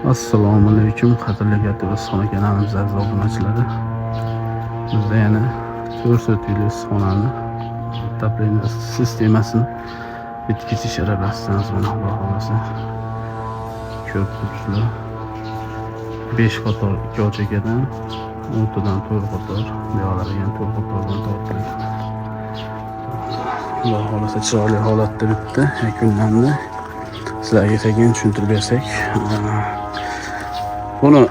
Assalomu alaykum, qadrli Gatovasxona kanalimiz aziz obunachilari. Bizda yana 4 so'tli xonani отопление sistemasini bitkizish arabasidan mana Xudo xolasa ko'rib turibsizlar. 5 qator 2 ochagadan, o'rtadan 4 qator, buyoqlariga 4 qatordan tortilgan. Xudo xolasa chiroyli holatda bitdi, yakunlandi. Sizlarga sekin tushuntirib bersak, buni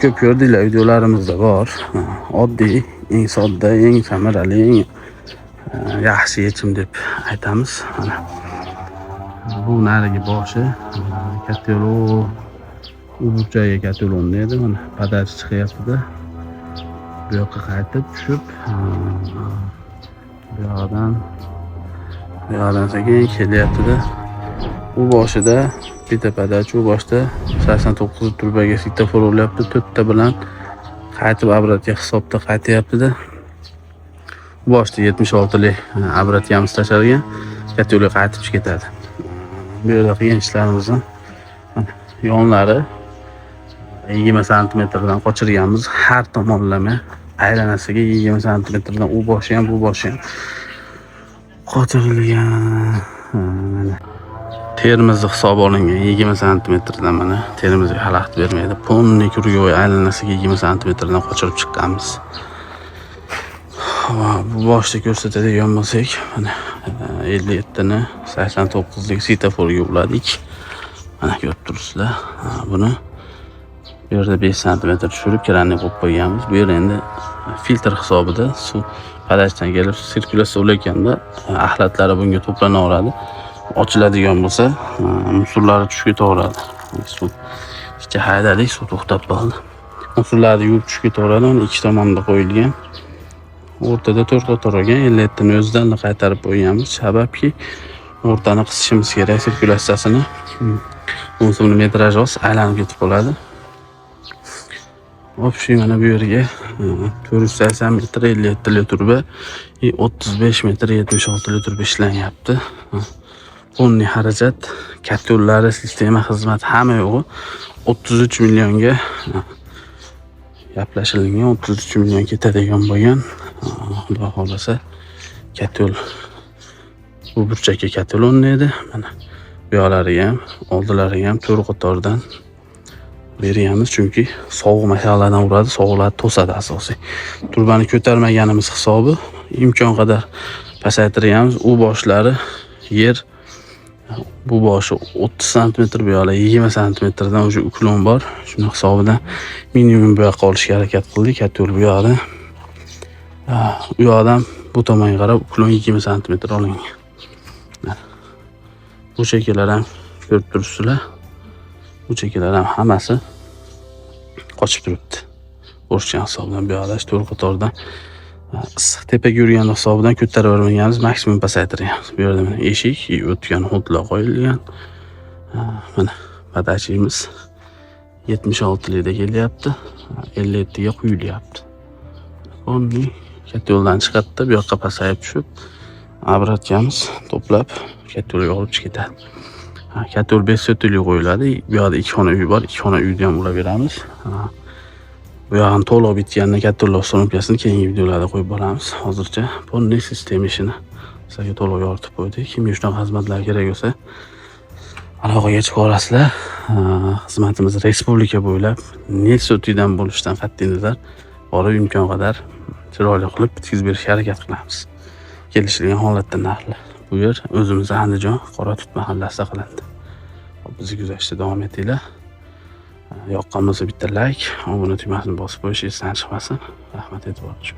ko'p ko'rdinglar, videolarimizda bor. Oddiy, eng sodda, eng samarali, eng yaxshi yechim deb aytamiz. Bu narigi boshi katalon, u burchagiga katalon deydi. Mana podach chiqyapti-da. Bu yoqqa qaytib tushib, bu yoqdan sekin kelyapti-da. Bu boshida bitta podach, u boshda 89 turbaga svetofor o'lyapti. 4 ta bilan qaytib obratga hisobda qaytyapti-da. Bu boshda 76 lik obratgamiz tashalgan, katalon qaytib ketadi. Bu yerda qilgan ishlarimizni yonlari 20 sm dan qochirganmiz. Har tomonlama aylanasiga 20 sm dan u boshi ham, bu boshi ham qochirilgan. Terimizni hisob olingan 20 sm dan mana terimizga xalaqit bermaydi. Ponni kurgo'y aylanasiga 20 sm dan qochirib chiqqanmiz. Bu boshda ko'rsatadigan bo'lsak, mana 57 ni 89 lik svetoforga uladik. Mana ko'rib turibsizlar. Buni bu yerda 5 sm tushirib kranni qo'yib qo'yganmiz. Bu yer endi filtr hisobida suv podachdan kelib sirkulyatsiya o'layotganda axlatlari bunga to'planaveradi. Ochiladigan bo'lsa, musullarni tushib ketaveradi. Suv ichga haydadik, suv to'xtab qoldi. Musullarni yuvib tushib ketaveradi. Uni ikki tomonda qo'yilgan. O'rtada 4 qator olgan 57 ni o'zidan qaytarib qo'yganmiz. Sababki o'rtani qisishimiz kerak, sirkulyatsiyasini. Bunisi metraji oz aylanib ketib qoladi. Общий mana bu yerga 480 metr 57 li turba, 35 metr 76 li turba ishlanyapti. Bunning xarajat, katalonlari, sistema xizmat hamma yo'g'i 33 millionga gaplashilgan, 33 million ketadigan bo'lgan. Xudo xolasa katalon, bu burchakka katalon edi. Mana bu yoqlariga ham, oldilariga ham 4 qatordan beramiz, chunki sovuq mashalardan uradi, sovuqlarni to'sadi asosiy. Turbani ko'tarmaganimiz hisobi imkon qadar pasaytiramiz. U boshlari yer, bu boshi 30 sm, bu yoqlar 20 sm dan o'sha uklon bor. Shuni hisobidan minimum bu yoqqa olishga harakat qildik. Katalon bu yoqda. Bu yoqdan bu tomonga qarab uklon 20 sm olingan. Bu shakllar ham ko'rib turibsizlar. Bu chekkalar ham hammasi qochib turibdi. O'rishgan hisobidan bu yoqda 4 qatordan issiq tepaga yurgan hisobidan ko'tarib bermaganmiz, maksimum pasaytirganmiz. Bu yerda mana eshik, o'tgan hudlar qo'yilgan. Mana podachimiz 76 likda kelyapti, 57 ga quyilyapti. Onni katalondan chiqadi, bu yoqqa pasayib tushib, obratgamiz to'plab katalonga olib chiqib ketadi. Katalon 5 so'tli qo'yiladi. Bu yoqda 2 xona uy bor, 2 xona uyda ham ulab beramiz. Bu yog'ini to'liq bitganda katalon uстановкасini keyingi videolarda qo'yib boramiz. Hozircha bunday sistema ishini sizlarga to'liq yoritib qo'ydik. Kimga shunaqa xizmatlar kerak bo'lsa, aloqaga chiqib olasizlar. Xizmatimiz respublika bo'ylab net so'tlidan bo'lishdan qat'iy nazar borib imkon qadar chiroyli qilib bitkizib berishga harakat qilamiz. Kelishilgan holatda narxlar. Bu yer o'zimiz Andijon Qoratut mahallasida qilindi. Bizni kuzatishda davom etinglar. Yoqqan bo'lsa bitta like, obuna tugmasini bosib qo'yish esdan chiqmasin. Rahmat, e'tibor uchun.